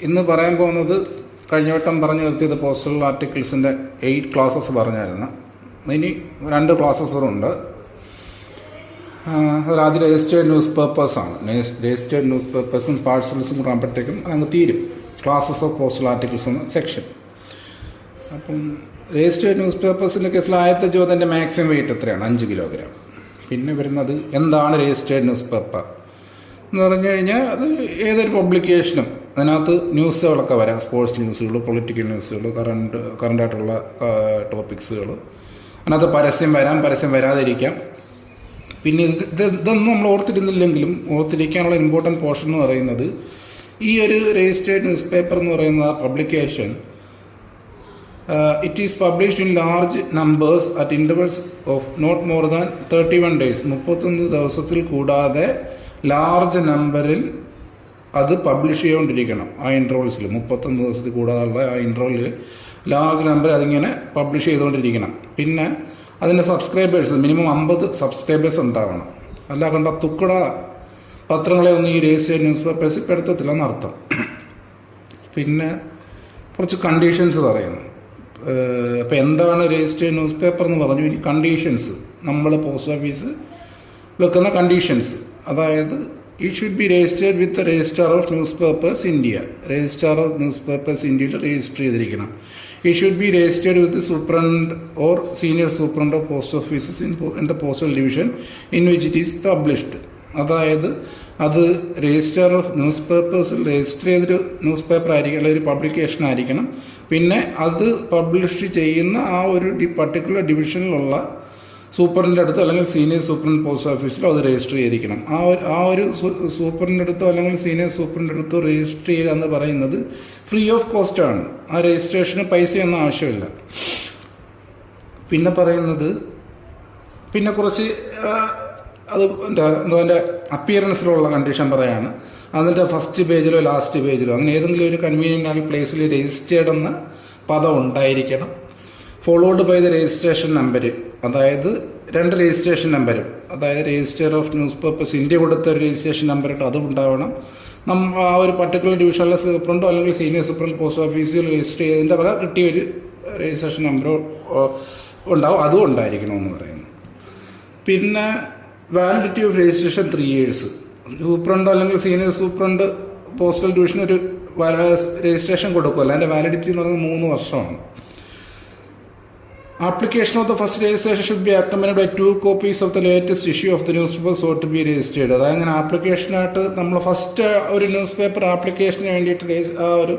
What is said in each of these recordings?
ഇന്ന് പറയാൻ പോകുന്നത് കഴിഞ്ഞ വട്ടം പറഞ്ഞു നിർത്തിയത് പോസ്റ്റൽ ആർട്ടിക്കിൾസിൻ്റെ 8 ക്ലാസ്സസ് പറഞ്ഞായിരുന്നു. ഇനി 2 ക്ലാസ്സസ് ഉണ്ട്. അതിലാദ്യം രജിസ്റ്റേർഡ് ന്യൂസ് പേപ്പേഴ്സാണ്. രജിസ്റ്റേർഡ് ന്യൂസ് പേപ്പേഴ്സും പാഴ്സൽസും കൂടെ ആകുമ്പോഴത്തേക്കും അങ്ങ് തീരും ക്ലാസ്സസ് ഓഫ് പോസ്റ്റൽ ആർട്ടിക്കിൾസ് എന്ന സെക്ഷൻ. അപ്പം രജിസ്റ്റേർഡ് ന്യൂസ് പേപ്പേഴ്സിൻ്റെ കേസിൽ ആദ്യത്തെ ചോദ്യത്തിൻ്റെ മാക്സിമം വെയിറ്റ് എത്രയാണ്? 5 കിലോഗ്രാം. പിന്നെ വരുന്നത് എന്താണ് രജിസ്റ്റേർഡ് ന്യൂസ് പേപ്പർ എന്ന് പറഞ്ഞു കഴിഞ്ഞാൽ അത് ഏതൊരു പബ്ലിക്കേഷനും അതിനകത്ത് ന്യൂസുകളൊക്കെ വരാം. സ്പോർട്സ് ന്യൂസുകൾ, പൊളിറ്റിക്കൽ ന്യൂസുകൾ, കറണ്ടായിട്ടുള്ള ടോപ്പിക്സുകൾ. അതിനകത്ത് പരസ്യം വരാം, പരസ്യം വരാതിരിക്കാം. പിന്നെ ഇതൊന്നും നമ്മൾ ഓർത്തിരുന്നില്ലെങ്കിലും ഓർത്തിരിക്കാനുള്ള ഇമ്പോർട്ടൻറ്റ് പോർഷൻ എന്ന് പറയുന്നത് ഈ ഒരു രജിസ്റ്റേർഡ് ന്യൂസ് പേപ്പർ എന്ന് പറയുന്ന publication it is published in large numbers at intervals of not more than 31 days. 31 ദിവസത്തിൽ കൂടാതെ ലാർജ് നമ്പറിൽ അത് പബ്ലിഷ് ചെയ്തുകൊണ്ടിരിക്കണം. ആ ഇൻ്റർവൽസിൽ 31 ദിവസത്തിൽ കൂടാതെയുള്ള ആ ഇൻ്റർവലിൽ ലാർജ് നമ്പർ അതിങ്ങനെ പബ്ലിഷ് ചെയ്തുകൊണ്ടിരിക്കണം. പിന്നെ അതിൻ്റെ സബ്സ്ക്രൈബേഴ്സ് മിനിമം 50 സബ്സ്ക്രൈബേഴ്സ് ഉണ്ടാവണം. അല്ല കണ്ട തുക്കട പത്രങ്ങളെ ഒന്നും ഈ രജിസ്റ്റേർഡ് ന്യൂസ് പേപ്പേഴ്സ് പെടുത്തത്തില്ലെന്നർത്ഥം. പിന്നെ കുറച്ച് കണ്ടീഷൻസ് പറയുന്നു. അപ്പോൾ എന്താണ് രജിസ്റ്റേർഡ് ന്യൂസ് പേപ്പർ എന്ന് പറഞ്ഞു. ഈ കണ്ടീഷൻസ് നമ്മൾ പോസ്റ്റ് ഓഫീസ് വെക്കുന്ന കണ്ടീഷൻസ്, അതായത് it should be registered with registrar of newspapers India. Registrar of news papers ഇന്ത്യയിൽ രജിസ്റ്റർ ചെയ്തിരിക്കണം. It should be registered with superintendent or senior superintendent of post offices in the postal division in which it is published. അതായത് അത് registrar of news പേപ്പേഴ്സിൽ register ചെയ്തൊരു news paper ആയിരിക്കും, അല്ലെങ്കിൽ ഒരു publication ആയിരിക്കണം. പിന്നെ അത് പബ്ലിഷ് ചെയ്യുന്ന ആ ഒരു പർട്ടിക്കുലർ ഡിവിഷനിലുള്ള സൂപ്പറിൻ്റെ അടുത്തോ അല്ലെങ്കിൽ സീനിയർ സൂപ്രണ്ട് പോസ്റ്റ് ഓഫീസിലോ അത് രജിസ്റ്റർ ചെയ്തിരിക്കണം. ആ ഒരു സൂപ്പറിൻ്റെ അടുത്തോ അല്ലെങ്കിൽ സീനിയർ സൂപ്പറിൻ്റെ അടുത്തോ രജിസ്റ്റർ ചെയ്യുക എന്ന് പറയുന്നത് ഫ്രീ ഓഫ് കോസ്റ്റ് ആണ്. ആ രജിസ്ട്രേഷന് പൈസയൊന്നും ആവശ്യമില്ല. പിന്നെ പറയുന്നത് പിന്നെ കുറച്ച് അത് അതിൻ്റെ അപ്പിയറൻസിലുള്ള കണ്ടീഷൻ പറയാണ്. അതിൻ്റെ ഫസ്റ്റ് പേജിലോ ലാസ്റ്റ് പേജിലോ അങ്ങനെ ഏതെങ്കിലും ഒരു കൺവീനിയൻ്റ് ആയ പ്ലേസിൽ രജിസ്റ്റേർഡ് എന്ന പദം ഉണ്ടായിരിക്കണം. Followed by the registration number, അതായത് 2 രജിസ്ട്രേഷൻ നമ്പരും, അതായത് register of newspapers India കൊടുത്ത ഒരു രജിസ്ട്രേഷൻ നമ്പറിട്ട് അതും ഉണ്ടാവണം. ആ ഒരു പർട്ടിക്കുലർ ഡിവിഷനിലെ സൂപ്രണ്ടോ അല്ലെങ്കിൽ സീനിയർ സൂപ്രണ്ട് പോസ്റ്റ് ഓഫീസിൽ രജിസ്റ്റർ ചെയ്തതിൻ്റെ വക കിട്ടിയ ഒരു രജിസ്ട്രേഷൻ നമ്പറോ ഉണ്ടാവും, അതും ഉണ്ടായിരിക്കണമെന്ന് പറയുന്നു. പിന്നെ വാലിഡിറ്റി ഓഫ് രജിസ്ട്രേഷൻ 3 years. സൂപ്രണ്ടോ അല്ലെങ്കിൽ സീനിയർ സൂപ്രണ്ട് പോസ്റ്റൽ ഡിവിഷൻ ഒരു രജിസ്ട്രേഷൻ കൊടുക്കുമല്ലോ, അതിൻ്റെ വാലിഡിറ്റി എന്ന് പറയുന്നത് 3 വർഷമാണ്. Application of the first registration should be accompanied by 2 copies of the latest issue of the newspaper sought to be registered. അതായത് അങ്ങനെ ആപ്ലിക്കേഷനായിട്ട് നമ്മൾ first ഒരു ന്യൂസ് പേപ്പർ ആപ്ലിക്കേഷന് വേണ്ടിയിട്ട് ആ ഒരു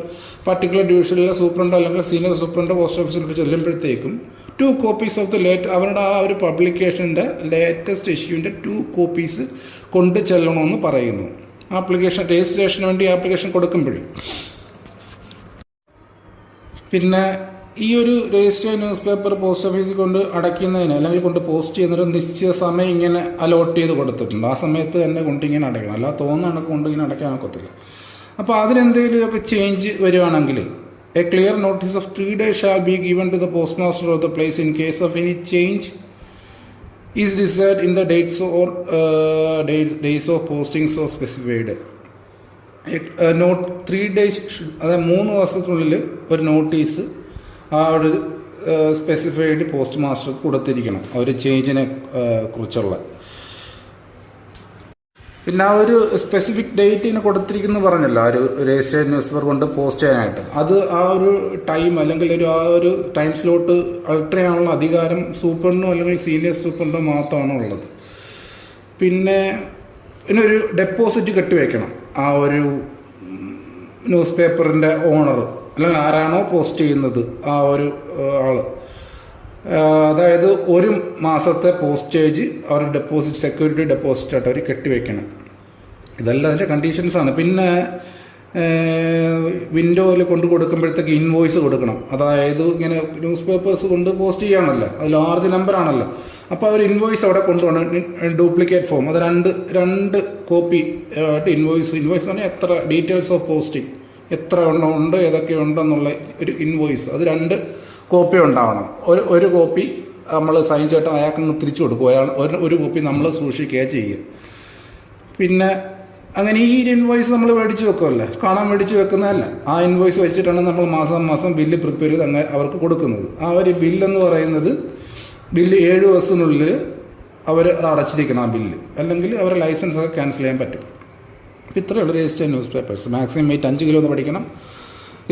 പർട്ടിക്കുലർ ഡിവിഷനിലെ സൂപ്രണ്ടോ അല്ലെങ്കിൽ സീനിയർ സൂപ്രണ്ടോ പോസ്റ്റ് ഓഫീസിലോട്ട് ചെല്ലുമ്പോഴത്തേക്കും 2 copies ഓഫ് ദ അവരുടെ ആ ഒരു പബ്ലിക്കേഷൻ്റെ ലേറ്റസ്റ്റ് ഇഷ്യൂവിൻ്റെ 2 copies കൊണ്ട് ചെല്ലണമെന്ന് പറയുന്നു. ആപ്ലിക്കേഷൻ രജിസ്ട്രേഷന് വേണ്ടി ആപ്ലിക്കേഷൻ കൊടുക്കുമ്പോഴേ. പിന്നെ ഈ ഒരു രജിസ്റ്റേർഡ് ന്യൂസ് പേപ്പർ പോസ്റ്റ് ഓഫീസിൽ കൊണ്ട് അടയ്ക്കുന്നതിന് അല്ലെങ്കിൽ കൊണ്ട് പോസ്റ്റ് ചെയ്യുന്നൊരു നിശ്ചിത സമയം ഇങ്ങനെ അലോട്ട് ചെയ്ത് കൊടുത്തിട്ടുണ്ട്. ആ സമയത്ത് തന്നെ കൊണ്ടിങ്ങനെ അടയ്ക്കണം, അല്ല തോന്നുന്ന കൊണ്ടിങ്ങനെ അടയ്ക്കാൻ ഒക്കത്തില്ല. അപ്പോൾ അതിനെന്തെങ്കിലുമൊക്കെ ചേഞ്ച് വരുവാണെങ്കിൽ a clear notice of 3 days shall be given to the post master of the place in case of any change is decide in the dates or days of postings or specified. 3 days, അതായത് 3 ദിവസത്തിനുള്ളിൽ ഒരു notice ആ ഒരു specified post മാസ്റ്റർക്ക് കൊടുത്തിരിക്കണം ആ ഒരു ചേഞ്ചിനെ കുറിച്ചുള്ള. പിന്നെ ആ ഒരു സ്പെസിഫിക് ഡേറ്റിന് കൊടുത്തിരിക്കുന്നു പറഞ്ഞല്ലോ ആ ഒരു രജിസ്റ്റേർഡ് ന്യൂസ് പേപ്പർ കൊണ്ട് പോസ്റ്റ് ചെയ്യാനായിട്ട്. അത് ആ ഒരു ടൈം അല്ലെങ്കിൽ ആ ഒരു ടൈം സ്ലോട്ട് അൾട്ടർ ചെയ്യാനുള്ള അധികാരം സൂപ്രണ്ടോ അല്ലെങ്കിൽ സീനിയർ സൂപ്രണ്ടോ മാത്രമാണ് ഉള്ളത്. പിന്നെ ഒരു ഡെപ്പോസിറ്റ് കെട്ടിവെക്കണം ആ ഒരു ന്യൂസ് പേപ്പറിൻ്റെ ഓണർ അല്ലെങ്കിൽ ആരാണോ പോസ്റ്റ് ചെയ്യുന്നത് ആ ഒരു ആള്. അതായത് 1 മാസത്തെ പോസ്റ്റേജ് അവർ ഡെപ്പോസിറ്റ്, സെക്യൂരിറ്റി ഡെപ്പോസിറ്റ് ആയിട്ട് അവർ കെട്ടിവെക്കണം. ഇതെല്ലാം അതിൻ്റെ കണ്ടീഷൻസാണ്. പിന്നെ വിൻഡോയിൽ കൊണ്ട് കൊടുക്കുമ്പോഴത്തേക്ക് ഇൻവോയ്സ് കൊടുക്കണം. അതായത് ഇങ്ങനെ ന്യൂസ് പേപ്പേഴ്സ് കൊണ്ട് പോസ്റ്റ് ചെയ്യാണല്ലോ, അത് ലാർജ് നമ്പർ ആണല്ലോ. അപ്പോൾ അവർ ഇൻവോയ്സ് അവിടെ കൊണ്ടുപോകണം, ഡ്യൂപ്ലിക്കേറ്റ് ഫോം. അത് രണ്ട് കോപ്പി ആയിട്ട് ഇൻവോയ്സ് എന്ന് പറഞ്ഞാൽ എത്ര ഡീറ്റെയിൽസ് ഓഫ് പോസ്റ്റിംഗ് എത്ര ഉണ്ട് ഏതൊക്കെ ഉണ്ടെന്നുള്ള ഒരു ഇൻവോയ്സ്, അത് 2 കോപ്പി ഉണ്ടാവണം. ഒരു കോപ്പി നമ്മൾ സൈൻ ചെയ്തിട്ട് അയാൾക്ക് തിരിച്ചു കൊടുക്കും, ഒരു കോപ്പി നമ്മൾ സൂക്ഷിക്കുക ചെയ്യുക. പിന്നെ അങ്ങനെ ഈ ഇൻവോയ്സ് നമ്മൾ മേടിച്ച് വെക്കുമല്ലേ, കാണാൻ മേടിച്ച് വെക്കുന്നതല്ല. ആ ഇൻവോയ്സ് വെച്ചിട്ടാണ് നമ്മൾ മാസം മാസം ബില്ല് പ്രിപ്പയർ ചെയ്ത് അങ്ങനെ അവർക്ക് കൊടുക്കുന്നത്. ആ ഒരു ബില്ലെന്ന് പറയുന്നത് ബില്ല് 7 ദിവസത്തിനുള്ളിൽ അവർ അത് അടച്ചിരിക്കണം ആ ബില്ല്, അല്ലെങ്കിൽ അവരുടെ ലൈസൻസ് ഒക്കെ ക്യാൻസൽ ചെയ്യാൻ പറ്റും. അപ്പോൾ ഇത്രയുള്ള registered news papers. Maximum wait 5 kilo എന്ന് പഠിക്കണം.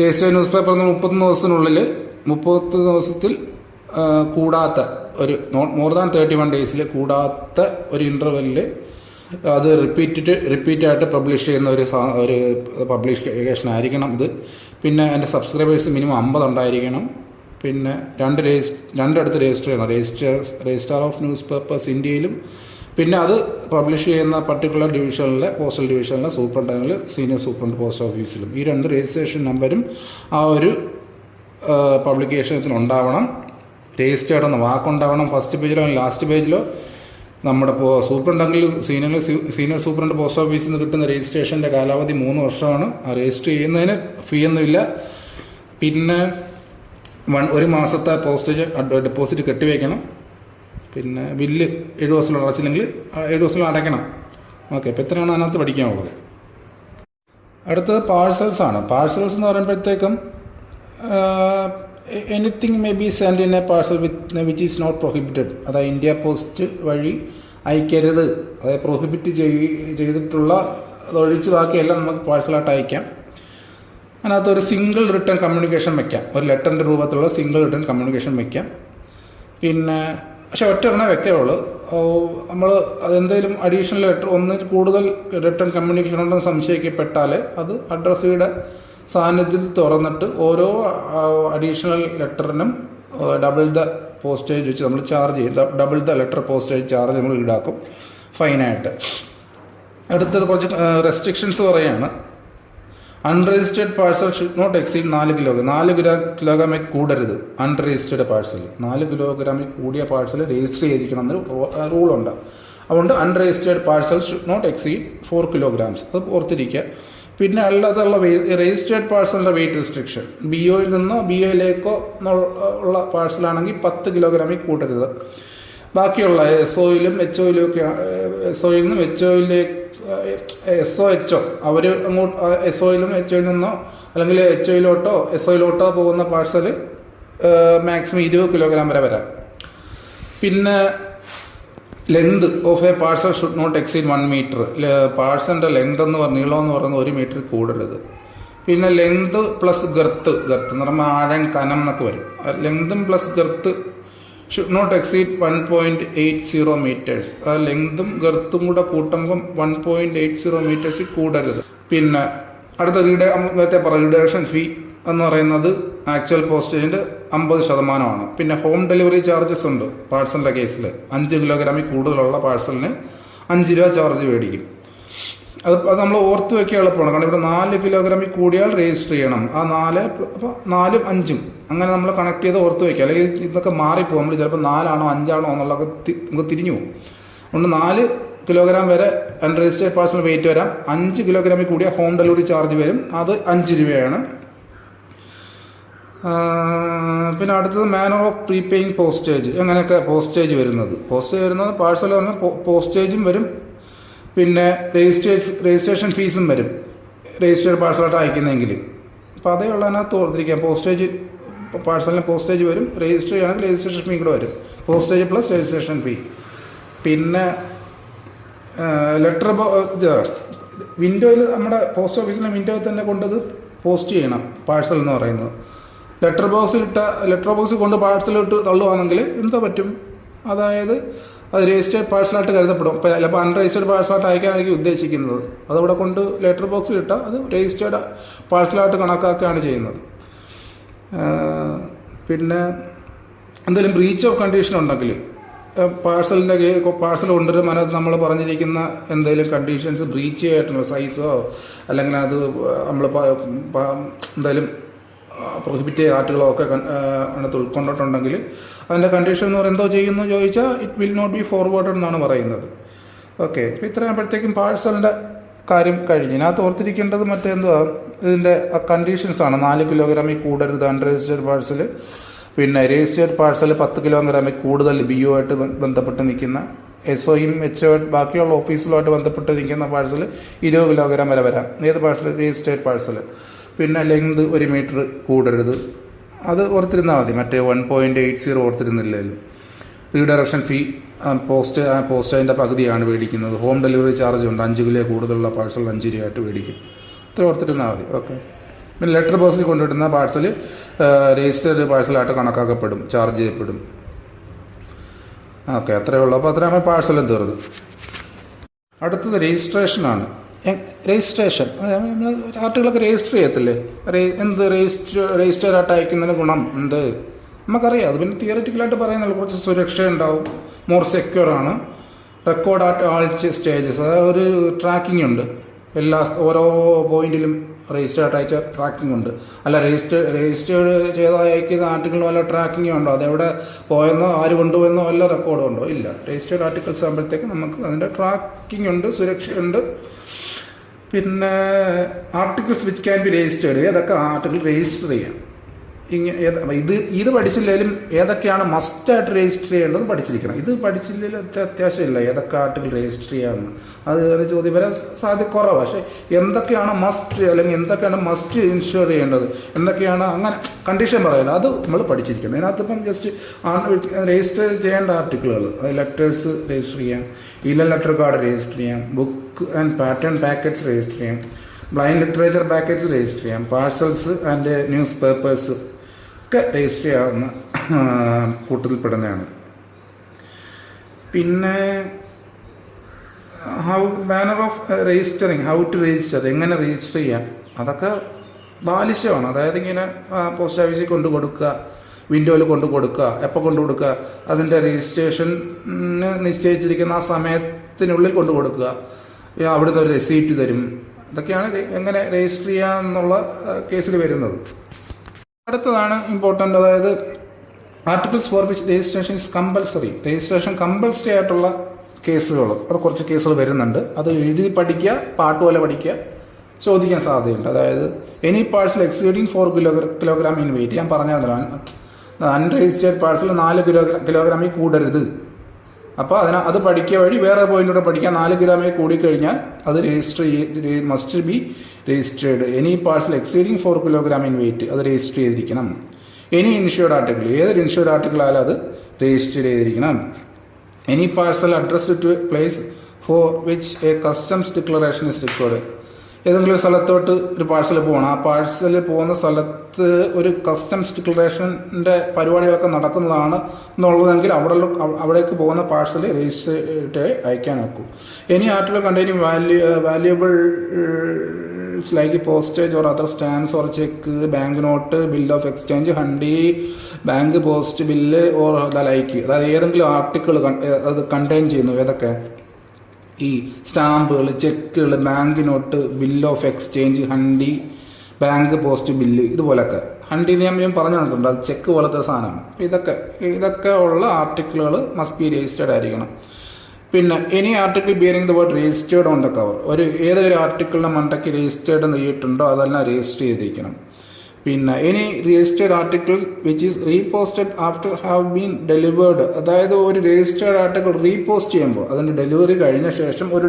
രജിസ്റ്റേഡ് ന്യൂസ് പേപ്പർ 31 ദിവസത്തിനുള്ളിൽ 30 ദിവസത്തിൽ കൂടാത്ത ഒരു നോട്ട് മോർ ദാൻ 31 ഡേയ്സിൽ കൂടാത്ത ഒരു ഇൻ്റർവെല്ലിൽ അത് റിപ്പീറ്റായിട്ട് പബ്ലിഷ് ചെയ്യുന്ന ഒരു പബ്ലിക്കേഷൻ ആയിരിക്കണം ഇത്. പിന്നെ എൻ്റെ സബ്സ്ക്രൈബേഴ്സ് മിനിമം 50 ഉണ്ടായിരിക്കണം. പിന്നെ രണ്ടിടത്ത് രജിസ്റ്റർ ചെയ്യണം, രജിസ്ട്രാർ ഓഫ് ന്യൂസ് പേപ്പേഴ്സ് ഇന്ത്യയിലും, പിന്നെ അത് പബ്ലിഷ് ചെയ്യുന്ന പർട്ടിക്കുലർ ഡിവിഷനിലെ പോസ്റ്റൽ ഡിവിഷനിലെ സൂപ്രണ്ടങ്ങളിൽ സീനിയർ സൂപ്രണ്ട് പോസ്റ്റ് ഓഫീസിലും ഈ 2 രജിസ്ട്രേഷൻ നമ്പരും ആ ഒരു പബ്ലിക്കേഷനത്തിൽ ഉണ്ടാവണം. രജിസ്റ്റേർഡ് എന്ന വാക്കുണ്ടാവണം ഫസ്റ്റ് പേജിലോ ലാസ്റ്റ് പേജിലോ. നമ്മുടെ സൂപ്രണ്ടെങ്കിൽ സീനിയർ സൂപ്രണ്ട് പോസ്റ്റ് ഓഫീസിൽ നിന്ന് കിട്ടുന്ന രജിസ്ട്രേഷൻ്റെ കാലാവധി 3 വർഷമാണ്. ആ രജിസ്റ്റർ ചെയ്യുന്നതിന് ഫീ ഒന്നുമില്ല. പിന്നെ 1 മാസത്തെ പോസ്റ്റേജ് ഡെപ്പോസിറ്റ് കെട്ടിവയ്ക്കണം. പിന്നെ ബില്ല് 7 ദിവസം അടച്ചില്ലെങ്കിൽ 7 ദിവസം അടയ്ക്കണം. ഓക്കെ, അപ്പോൾ ഇത്രയാണ് അതിനകത്ത് പഠിക്കാനുള്ളത്. അടുത്തത് പാഴ്സൽസ് ആണ്. പാഴ്സൽസ് എന്ന് പറയുമ്പോഴത്തേക്കും anything may be send in a parcel which is not prohibited. അതായത് ഇന്ത്യ പോസ്റ്റ് വഴി അയക്കരുത്, അതായത് പ്രൊഹിബിറ്റ് ചെയ്തിട്ടുള്ള അതൊഴിച്ച് ബാക്കിയെല്ലാം നമുക്ക് പാഴ്സലായിട്ട് അയക്കാം. അതിനകത്ത് ഒരു സിംഗിൾ റിട്ടേൺ കമ്മ്യൂണിക്കേഷൻ വയ്ക്കാം, ഒരു ലെറ്ററിൻ്റെ രൂപത്തിലുള്ള സിംഗിൾ റിട്ടേൺ കമ്മ്യൂണിക്കേഷൻ വയ്ക്കാം. പിന്നെ പക്ഷെ ഒറ്റ എണ്ണ വെക്കുകയുള്ളൂ. നമ്മൾ അതെന്തെങ്കിലും അഡീഷണൽ ലെറ്റർ ഒന്നിൽ കൂടുതൽ റിട്ടേൺ കമ്മ്യൂണിക്കേഷൻ ഉണ്ടെന്ന് സംശയിക്കപ്പെട്ടാൽ അത് അഡ്രസ്സിയുടെ സാന്നിധ്യത്തിൽ തുറന്നിട്ട് ഓരോ അഡീഷണൽ ലെറ്ററിനും ഡബിൾ ദ പോസ്റ്റേജ് വെച്ച് നമ്മൾ ചാർജ് ചെയ്യും. Double the letter postage charge നമ്മൾ ഈടാക്കും ഫൈനായിട്ട്. അടുത്തത് കുറച്ച് റെസ്ട്രിക്ഷൻസ് പറയുകയാണ്. Unregistered parcel should not exceed 4 കിലോഗ്രാമിൽ കൂടരുത്. അൺരജിസ്റ്റേർഡ് പാഴ്സൽ 4 കിലോഗ്രാമിൽ കൂടിയ പാഴ്സൽ രജിസ്റ്റർ ചെയ്തിരിക്കണം എന്നൊരു റൂളുണ്ട്. അതുകൊണ്ട് unregistered parcel should not exceed 4 kilograms. അത് ഓർത്തിരിക്കുക. പിന്നെ അല്ലാതുള്ള രജിസ്റ്റേർഡ് പാഴ്സലിൻ്റെ വെയിറ്റ് റെസ്ട്രിക്ഷൻ BOയിൽ നിന്നോ BOയിലേക്കോ ഉള്ള പാഴ്സലാണെങ്കിൽ 10 കിലോഗ്രാമിൽ കൂട്ടരുത്. ബാക്കിയുള്ള SOയിലും HOയിലും ഒക്കെ SOയിൽ നിന്നും HOയിലേക്ക് SO അവർ അങ്ങോട്ട് SOയിലും HOയിൽ നിന്നോ അല്ലെങ്കിൽ HOയിലോട്ടോ SOയിലോട്ടോ പോകുന്ന പാഴ്സൽ മാക്സിമം 20 കിലോഗ്രാം വരെ വരാം. പിന്നെ length of a parcel should not exceed 1 meter. പാഴ്സലിൻ്റെ ലെങ്ത് എന്ന് പറഞ്ഞ നീളം എന്ന് പറയുന്നത് 1 meter കൂടരുത്. പിന്നെ ലെങ്ത് പ്ലസ് ഗർത്ത് എന്ന് പറയുമ്പോൾ ആഴം കനം എന്നൊക്കെ വരും. ലെങ്തും plus girth should not exceed 1.80 meters. ആ ലെങ്തും ഗർത്തും കൂടെ കൂട്ടുമ്പം 1.80 meters കൂടരുത്. പിന്നെ അടുത്ത നേരത്തെ റിഡക്ഷൻ ഫീ എന്ന് പറയുന്നത് ആക്ച്വൽ പോസ്റ്റേജിൻ്റെ 50%. പിന്നെ ഹോം ഡെലിവറി ചാർജസ് ഉണ്ട് പാഴ്സലിൻ്റെ കേസിൽ. 5 കിലോഗ്രാമിൽ കൂടുതലുള്ള പാഴ്സലിന് 5 രൂപ ചാർജ് മേടിക്കും. അത് നമ്മൾ ഓർത്ത് വയ്ക്കുക എളുപ്പമാണ്. കാരണം ഇവിടെ 4 കിലോഗ്രാമിൽ കൂടിയാൽ രജിസ്റ്റർ ചെയ്യണം. ആ 4 അപ്പോൾ 4ഉം 5ഉം അങ്ങനെ നമ്മൾ കണക്ട് ചെയ്ത് ഓർത്ത് വയ്ക്കുക. അല്ലെങ്കിൽ ഇതൊക്കെ മാറിപ്പോകും. നമ്മൾ ചിലപ്പോൾ 4ആണോ 5ആണോ എന്നുള്ളതൊക്കെ നമുക്ക് തിരിഞ്ഞു പോകും. അതുകൊണ്ട് 4 കിലോഗ്രാം വരെ അൺരജിസ്റ്റേർഡ് പാഴ്സൽ വെയിറ്റ് വരാം. 5 കിലോഗ്രാമിൽ കൂടിയ ഹോം ഡെലിവറി ചാർജ് വരും. അത് 5 രൂപയാണ്. പിന്നെ അടുത്തത് മാനർ ഓഫ് പ്രീപേയിങ് പോസ്റ്റേജ്. എങ്ങനെയൊക്കെ പോസ്റ്റേജ് വരുന്നത് പാഴ്സൽ പറഞ്ഞാൽ പോസ്റ്റേജും വരും. പിന്നെ രജിസ്ട്രേഷൻ ഫീസും വരും രജിസ്റ്റേർഡ് പാഴ്സലായിട്ട് അയക്കുന്നതെങ്കിൽ. അപ്പോൾ അതേ ഉള്ളതിനകത്ത് ഓർത്തിരിക്കാം. പാഴ്സലിന് പോസ്റ്റേജ് വരും. രജിസ്റ്റർ ചെയ്യുകയാണെങ്കിൽ രജിസ്ട്രേഷൻ ഫീ കൂടെ വരും. പോസ്റ്റേജ് പ്ലസ് രജിസ്ട്രേഷൻ ഫീ. പിന്നെ ലെറ്റർ വിൻഡോയിൽ നമ്മുടെ പോസ്റ്റ് ഓഫീസിലെ വിൻഡോയിൽ തന്നെ കൊണ്ടത് പോസ്റ്റ് ചെയ്യണം പാഴ്സൽ എന്ന് പറയുന്നത്. ലെറ്റർ ബോക്സിൽ കൊണ്ട് പാഴ്സലിട്ട് തള്ളുവാണെങ്കിൽ എന്താ പറ്റും? അതായത് അത് രജിസ്റ്റേർഡ് പാഴ്സലായിട്ട് കരുതപ്പെടും. ഇപ്പോൾ ചിലപ്പോൾ അൺരജിസ്റ്റേർഡ് പാഴ്സലായിട്ട് അയക്കാനായിരിക്കും ഉദ്ദേശിക്കുന്നത്. അതവിടെ കൊണ്ട് ലെറ്റർ ബോക്സിൽ ഇട്ടാൽ അത് രജിസ്റ്റേർഡ് പാഴ്സലായിട്ട് കണക്കാക്കുകയാണ് ചെയ്യുന്നത്. പിന്നെ എന്തെങ്കിലും ബ്രീച്ച് ഓഫ് കണ്ടീഷൻ ഉണ്ടെങ്കിൽ പാഴ്സൽ കൊണ്ടുവരും. അതിനകത്ത് നമ്മൾ പറഞ്ഞിരിക്കുന്ന എന്തെങ്കിലും കണ്ടീഷൻസ് ബ്രീച്ച് ചെയ്യായിട്ടുള്ള സൈസോ അല്ലെങ്കിൽ അത് നമ്മൾ എന്തായാലും പ്രൊഹിബിറ്റ് ചെയ്ത ആർട്ടുകളോ ഒക്കെ അതിനകത്ത് ഉൾക്കൊണ്ടിട്ടുണ്ടെങ്കിൽ അതിൻ്റെ കണ്ടീഷൻ എന്ന് പറയുന്നത് എന്തോ ചെയ്യുന്നു ചോദിച്ചാൽ it will not be forwarded എന്നാണ് പറയുന്നത്. ഓക്കെ, അപ്പോൾ ഇത്രയാകുമ്പോഴത്തേക്കും പാഴ്സലിൻ്റെ കാര്യം കഴിഞ്ഞ്. ഇതിനകത്ത് ഓർത്തിരിക്കേണ്ടത് മറ്റെന്തുവാ ഇതിൻ്റെ കണ്ടീഷൻസാണ്. 4 കിലോഗ്രാമിൽ കൂടരുത് അൺരജിസ്റ്റേർഡ് പാഴ്സൽ. പിന്നെ രജിസ്റ്റേർഡ് പാഴ്സൽ 10 കിലോഗ്രാമിൽ കൂടുതൽ BO ആയിട്ട് ബന്ധപ്പെട്ട് നിൽക്കുന്ന SOയും HO ബാക്കിയുള്ള ഓഫീസുകളുമായിട്ട് ബന്ധപ്പെട്ടിരിക്കുന്ന പാഴ്സൽ 20 കിലോഗ്രാം വരെ വരാം. ഏത് പാഴ്സൽ? Registered parcel. പിന്നെ ലെങ്ത് 1 മീറ്റർ കൂടരുത്. അത് ഓർത്തിരുന്നാൽ മതി. മറ്റേ 1.80 ഓർത്തിരുന്നില്ലല്ലോ. റീഡയറക്ഷൻ ഫീ പോസ്റ്റ് അതിൻ്റെ പകുതിയാണ് മേടിക്കുന്നത്. ഹോം ഡെലിവറി ചാർജ് ഉണ്ട്. 5 കിലോ കൂടുതലുള്ള പാഴ്സൽ 5 രൂപയായിട്ട് മേടിക്കും. ഇത്ര ഓർത്തിരുന്നാൽ മതി. ഓക്കെ. പിന്നെ ലെറ്റർ ബോക്സിൽ കൊണ്ടുവിടുന്ന പാഴ്സൽ രജിസ്റ്റേർഡ് പാഴ്സലായിട്ട് കണക്കാക്കപ്പെടും, ചാർജ് ചെയ്യപ്പെടും. ഓക്കെ, അത്രയേ ഉള്ളൂ. അപ്പോൾ അത്രയാകുമ്പോൾ പാഴ്സലും തീർന്നു. അടുത്തത് രജിസ്ട്രേഷനാണ്. രജിസ്ട്രേഷൻ നമ്മൾ ആർട്ടിക്കിളൊക്കെ രജിസ്റ്റർ ചെയ്യത്തില്ലേ? എന്ത് രജിസ്റ്റേർഡായിട്ട് അയക്കുന്നതിന് ഗുണം എന്ത് നമുക്കറിയാം. അത് പിന്നെ തിയററ്റിക്കലായിട്ട് പറയുന്നത് കുറച്ച് സുരക്ഷ ഉണ്ടാവും, മോർ സെക്യൂർ ആണ്. റെക്കോർഡ് ആറ്റ് ആൾ സ്റ്റേജസ്, അതായത് ഒരു ട്രാക്കിംഗ് ഉണ്ട്. ഓരോ പോയിന്റിലും രജിസ്റ്റേർഡ് അയച്ച ട്രാക്കിംഗ് ഉണ്ട്. അല്ല, രജിസ്റ്റേർഡ് ചെയ്ത് അയക്കുന്ന ആർട്ടിക്കിളിന് വല്ല ട്രാക്കിംഗ് ഉണ്ടോ? അതെവിടെ പോയെന്നോ ആര് കൊണ്ടുപോയെന്നോ വല്ല റെക്കോർഡോ ഉണ്ടോ? ഇല്ല. രജിസ്റ്റേർഡ് ആർട്ടിക്കിൾസ് ആകുമ്പോഴത്തേക്ക് നമുക്ക് അതിൻ്റെ ട്രാക്കിംഗ് ഉണ്ട്, സുരക്ഷയുണ്ട്. പിന്നെ articles which can be registered, ഏതൊക്കെ ആർട്ടിക്കിൾ രജിസ്റ്റർ ചെയ്യാം. ഇത് പഠിച്ചില്ലെങ്കിലും ഏതൊക്കെയാണ് മസ്റ്റായിട്ട് രജിസ്റ്റർ ചെയ്യേണ്ടത് പഠിച്ചിരിക്കണം. ഇത് പഠിച്ചില്ലെങ്കിൽ അത്യാവശ്യമില്ല ഏതൊക്കെ ആർട്ടിക്കിൾ രജിസ്റ്റർ ചെയ്യാമെന്ന്. അത് ചോദ്യം വരാൻ സാധ്യത കുറവാണ്. പക്ഷേ എന്തൊക്കെയാണ് മസ്റ്റ്, അല്ലെങ്കിൽ എന്തൊക്കെയാണ് മസ്റ്റ് ഇൻഷുർ ചെയ്യേണ്ടത്, എന്തൊക്കെയാണ് അങ്ങനെ കണ്ടീഷൻ പറയുന്നത്, അത് നമ്മൾ പഠിച്ചിരിക്കണം. ഇതിനകത്തിപ്പം ജസ്റ്റ് രജിസ്റ്റർ ചെയ്യേണ്ട ആർട്ടിക്കിളുകൾ, ലെറ്റേഴ്സ് രജിസ്റ്റർ ചെയ്യാം, ഇല ലെറ്റർ കാർഡ് രജിസ്റ്റർ ചെയ്യാം, book and pattern packets register ചെയ്യാം, ബ്ലൈൻഡ് ലിറ്ററേച്ചർ പാക്കറ്റ്സ് രജിസ്റ്റർ ചെയ്യാം, പാഴ്സൽസ് ആൻഡ് ന്യൂസ് പേപ്പേഴ്സ് ഒക്കെ രജിസ്റ്റർ ചെയ്യാവുന്ന കൂട്ടത്തിൽപ്പെടുന്നതാണ്. പിന്നെ manner of registering, how to register, എങ്ങനെ രജിസ്റ്റർ ചെയ്യാം, അതൊക്കെ ബാലിശമാണ്. അതായത് ഇങ്ങനെ പോസ്റ്റ് ഓഫീസിൽ കൊണ്ടു കൊടുക്കുക, വിൻഡോയിൽ കൊണ്ടു കൊടുക്കുക, എപ്പോൾ കൊണ്ടു കൊടുക്കുക, അതിൻ്റെ രജിസ്ട്രേഷന് നിശ്ചയിച്ചിരിക്കുന്ന ആ സമയത്തിനുള്ളിൽ കൊണ്ടു കൊടുക്കുക, അവിടുന്ന് ഒരു റെസീപ്റ്റ് തരും. ഇതൊക്കെയാണ് എങ്ങനെ രജിസ്റ്റർ ചെയ്യാമെന്നുള്ള കേസിൽ വരുന്നത്. അടുത്തതാണ് ഇമ്പോർട്ടൻ്റ്, അതായത് articles for which registration is compulsory. Registration compulsory ആയിട്ടുള്ള കേസുകൾ, അത് കുറച്ച് കേസുകൾ വരുന്നുണ്ട്. അത് എഴുതി പഠിക്കുക, പാട്ട് പോലെ പഠിക്കുക, ചോദിക്കാൻ സാധ്യതയുണ്ട്. അതായത് any parcel exceeding 4 kilogram in weight, ഞാൻ പറഞ്ഞല്ലോ അൺരജിസ്റ്റേർഡ് പാഴ്സൽ 4 കിലോഗ്രാമിൽ കൂടരുത്. അപ്പോൾ അത് പഠിക്കുക വഴി വേറെ പോയിന്റിലൂടെ പഠിക്കാം. 4 ഗ്രാമിൽ കൂടിക്കഴിഞ്ഞാൽ അത് must be registered. Any parcel exceeding 4 kilogram in weight, അത് രജിസ്റ്റർ ചെയ്തിരിക്കണം. എനി ഇൻഷുർഡ് ആർട്ടിക്കിൾ, ഏതൊരു ഇൻഷുർഡ് ആർട്ടിക്കിൾ ആയാലും അത് രജിസ്റ്റർ ചെയ്തിരിക്കണം. Any parcel addressed to place for which a customs declaration is required. ഏതെങ്കിലും സ്ഥലത്തോട്ട് ഒരു പാഴ്സൽ പോകണം, ആ പാഴ്സൽ പോകുന്ന സ്ഥലത്ത് ഒരു കസ്റ്റംസ് ഡിക്ലറേഷൻ്റെ പരിപാടികളൊക്കെ നടക്കുന്നതാണ് എന്നുള്ളതെങ്കിൽ അവിടേക്ക് പോകുന്ന പാഴ്സൽ രജിസ്റ്റർ അയക്കാൻ നോക്കും. Any article containing valuable like postage or other stamps or cheque, bank note, bill of exchange, hundi, bank post bill or the like. അതായത് ഏതെങ്കിലും ആർട്ടിക്കിൾ അത് കണ്ടെയ്ൻ ചെയ്യുന്നു. ഏതൊക്കെ? ഈ സ്റ്റാമ്പുകൾ, ചെക്കുകൾ, bank note, bill of exchange, hundi, bank post bill, ഇതുപോലൊക്കെ. ഹണ്ടി ഞാൻ പറഞ്ഞു തന്നിട്ടുണ്ട്, അത് ചെക്ക് പോലത്തെ സാധനമാണ്. അപ്പോൾ ഇതൊക്കെ ഉള്ള ആർട്ടിക്കിളുകൾ മസ്റ്റ് ബി രജിസ്റ്റേർഡ് ആയിരിക്കണം. പിന്നെ any article bearing the word registered on the cover, ഏതൊരു ആർട്ടിക്കിളിൻ്റെ മണ്ടയ്ക്ക് രജിസ്റ്റേർഡ് നെയ്യിട്ടുണ്ടോ അതെല്ലാം രജിസ്റ്റർ ചെയ്തിരിക്കണം. പിന്നെ any registered articles which is reposted after have been delivered, അതായത് ഒരു രജിസ്റ്റേർഡ് ആർട്ടിക്കിൾ റീപോസ്റ്റ് ചെയ്യുമ്പോൾ, അതിൻ്റെ ഡെലിവറി കഴിഞ്ഞ ശേഷം ഒരു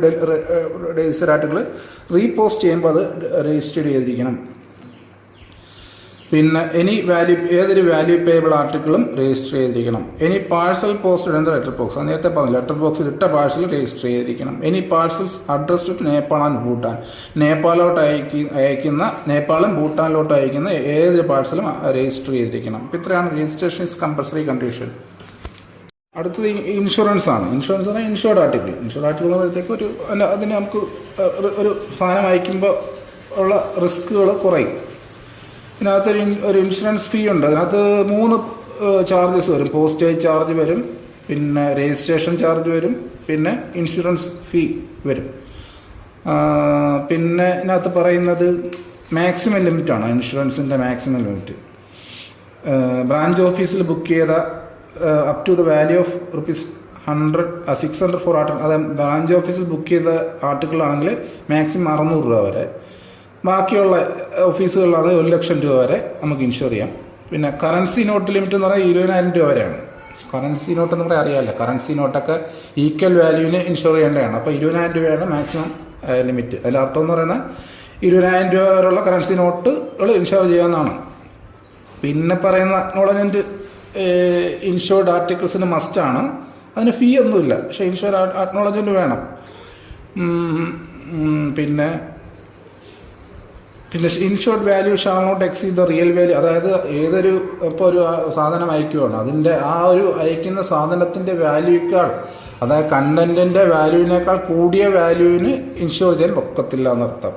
രജിസ്റ്റേർഡ് ആർട്ടിക്കിൾ റീപോസ്റ്റ് ചെയ്യുമ്പോൾ അത് രജിസ്റ്റർ ചെയ്തിരിക്കണം. പിന്നെ ഏതൊരു വാല്യൂ പേയബിൾ ആർട്ടിക്കിളും രജിസ്റ്റർ ചെയ്തിരിക്കണം. Any parcel posted in the letter box, അത് നേരത്തെ പറഞ്ഞു, ലെറ്റർ ബോക്സിൽ ഇട്ട പാഴ്സൽ രജിസ്റ്റർ ചെയ്തിരിക്കണം. Any parcels addressed to Nepal and Bhutan, നേപ്പാളും ഭൂട്ടാനിലോട്ട് അയക്കുന്ന ഏതൊരു പാഴ്സലും രജിസ്റ്റർ ചെയ്തിരിക്കണം. ഇത്രയാണ് രജിസ്ട്രേഷൻ ഇസ് കമ്പൽസറി കണ്ടീഷൻ. അടുത്തത് ഇൻഷുറൻസ് ആണ്. ഇൻഷുറൻസ് പറഞ്ഞാൽ ഇൻഷുർഡ് ആർട്ടിക്കിൾ എന്ന് പറയുമ്പോഴത്തേക്ക് അതിന് നമുക്ക് ഒരു സാധനം അയക്കുമ്പോൾ ഉള്ള റിസ്കുകൾ കുറയും. ഇതിനകത്ത് ഒരു ഇൻഷുറൻസ് ഫീ ഉണ്ട്. അതിനകത്ത് 3 ചാർജസ് വരും. പോസ്റ്റേജ് ചാർജ് വരും, പിന്നെ രജിസ്ട്രേഷൻ ചാർജ് വരും, പിന്നെ ഇൻഷുറൻസ് ഫീ വരും. പിന്നെ ഇതിനകത്ത് പറയുന്നത് മാക്സിമം ലിമിറ്റാണ്, ഇൻഷുറൻസിൻ്റെ മാക്സിമം ലിമിറ്റ്. ബ്രാഞ്ച് ഓഫീസിൽ ബുക്ക് ചെയ്ത up to the value of ₹600 for article, അത് ബ്രാഞ്ച് ഓഫീസിൽ ബുക്ക് ചെയ്ത ആർട്ടിക്കിളാണെങ്കിൽ മാക്സിമം 600 രൂപ വരെ. ബാക്കിയുള്ള ഓഫീസുകളിലാണ് 1 ലക്ഷം രൂപ വരെ നമുക്ക് ഇൻഷുർ ചെയ്യാം. പിന്നെ കറൻസി നോട്ട് ലിമിറ്റ് എന്ന് പറഞ്ഞാൽ 20,000 രൂപ വരെയാണ് കറൻസി നോട്ട് എന്ന് പറയാൻ അറിയാമല്ലോ, കറൻസി നോട്ടൊക്കെ ഈക്വൽ വാല്യൂവിന് ഇൻഷുർ ചെയ്യേണ്ടതാണ്. അപ്പോൾ 20,000 രൂപയാണ് മാക്സിമം ലിമിറ്റ്. അതിൻ്റെ അർത്ഥം എന്ന് പറയുന്നത് 20,000 രൂപ വരെയുള്ള കറൻസി നോട്ടുകൾ ഇൻഷുർ ചെയ്യാവുന്നതാണ്. പിന്നെ പറയുന്ന അക്നോളജ്മെൻറ്റ് ഇൻഷുർഡ് ആർട്ടിക്കിൾസിന് മസ്റ്റാണ്. അതിന് ഫീ ഒന്നുമില്ല, പക്ഷേ അക്നോളജ്മെൻറ്റ് വേണം. പിന്നെ insured value shall not exceed the real value. അതായത് ഏതൊരു ഇപ്പോൾ ഒരു സാധനം അയക്കുകയാണ്, അതിൻ്റെ ആ ഒരു അയക്കുന്ന സാധനത്തിൻ്റെ വാല്യൂക്കാൾ, അതായത് കണ്ടൻറ്റിൻ്റെ വാല്യൂവിനേക്കാൾ കൂടിയ വാല്യൂവിന് ഇൻഷുർ ചെയ്യാൻ ഒക്കത്തില്ല എന്നർത്ഥം.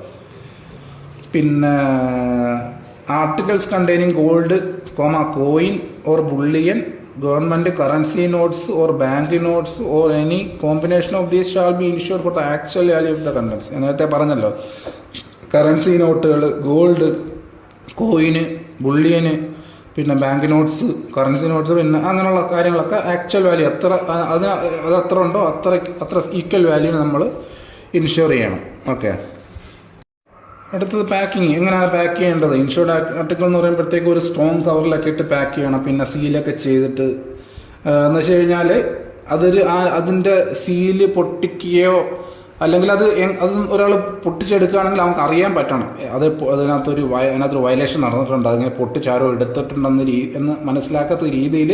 പിന്നെ articles containing gold, coin or bullion, government currency notes or bank notes or any combination of these shall be insure for the actual value of the contents. നേരത്തെ പറഞ്ഞല്ലോ, കറൻസി നോട്ടുകൾ, ഗോൾഡ്, കോയിന്, ബുള്ളിയന്, പിന്നെ ബാങ്ക് നോട്ട്സ്, കറൻസി നോട്ട്സ്, പിന്നെ അങ്ങനെയുള്ള കാര്യങ്ങളൊക്കെ actual value അത് എത്ര ഉണ്ടോ അത്ര ഈക്വൽ വാല്യൂന് നമ്മൾ ഇൻഷുർ ചെയ്യണം. ഓക്കെ. അടുത്തത് പാക്കിങ്. എങ്ങനെയാണ് പാക്ക് ചെയ്യേണ്ടത്? ഇൻഷുർഡ് ആർട്ടിക്കിൾ എന്ന് പറയുമ്പോഴത്തേക്ക് ഒരു സ്ട്രോങ് കവറിലൊക്കെ ഇട്ട് പാക്ക് ചെയ്യണം. പിന്നെ സീലൊക്കെ ചെയ്തിട്ട് എന്ന് വെച്ച് കഴിഞ്ഞാൽ അതിൻ്റെ സീല് പൊട്ടിക്കുകയോ അല്ലെങ്കിൽ അത് ഒരാൾ പൊട്ടിച്ചെടുക്കുകയാണെങ്കിൽ നമുക്ക് അറിയാൻ പറ്റണം അതിനകത്തൊരു വയലേഷൻ നടന്നിട്ടുണ്ട്, അതിങ്ങനെ പൊട്ടിച്ചാരോ എടുത്തിട്ടുണ്ടെന്ന് എന്ന് മനസ്സിലാക്കാത്ത രീതിയിൽ